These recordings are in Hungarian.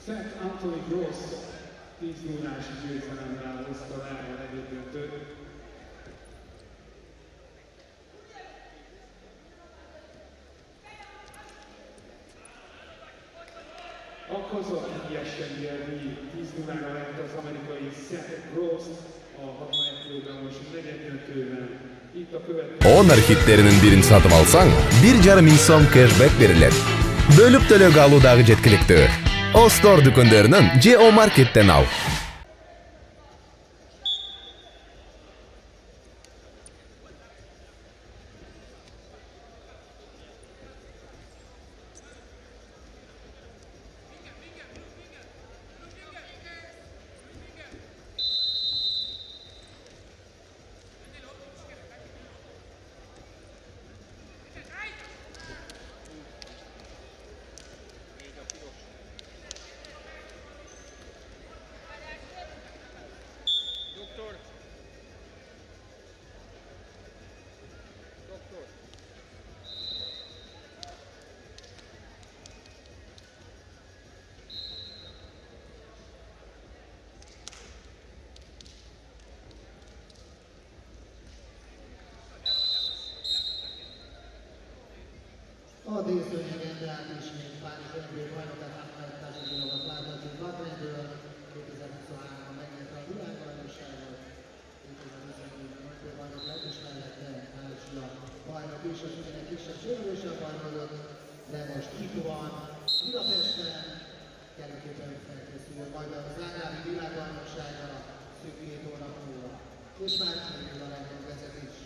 Szent Antoni Gross 10-0-ás győzelemmel hozta le a legjobb. A kazak ilyeskedjel 10-0-ra lett az amerikai Seth Gross a 61 kg-os negyeddöntőben. Itt a következő... Honor hitlerinin birini satıp alsang, 1,5 ming so'm cashback berilet. Bölüp төлөp alуудагы жеткиликтүү. O Store дүкөндөрүнөн же O Market'ten al. A díszlőnyegen tehát ismét Párizs olimpiai bajnokát átmenetási díjokat láthatjuk Bahrainből. 2023-ban megnyerte a világbajnokságot, 2024-ben olimpiai bajnok lett, és mellette Ázsia bajnok is, és ugyan egy kisebb sérüléssel bajnodott, de most itt van Budapesten, kellőképpen felkészül majd a zárábi világbajnokságra szűk 2 hónap múlva. És már kívül a legjobb vezetés.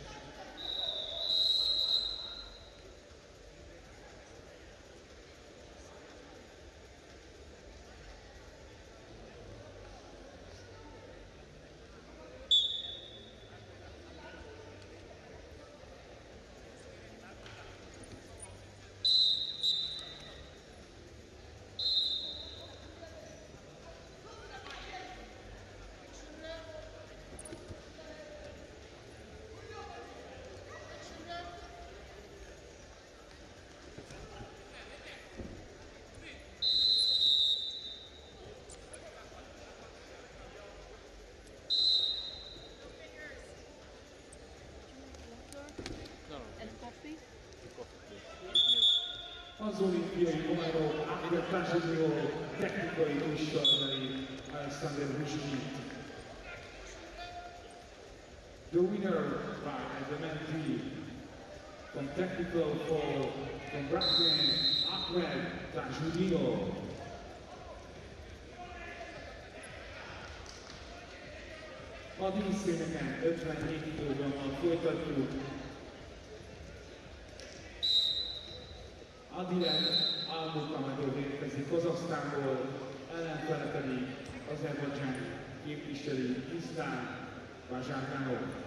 Az olimpiai bajnok átíratási technikai tűzstartani Udit. The winner by the men team from technical fall from Brazilian Ahmed Tajudino. A díszszíneken 57 kilogrammal folytatjuk. Adilek Almukamedov érkezik Kazahsztánból, ellenfele pedig Azerbajdzsán képviseli Isztán Bazsárkánov.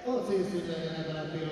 A célszűzően ebben a pillanatban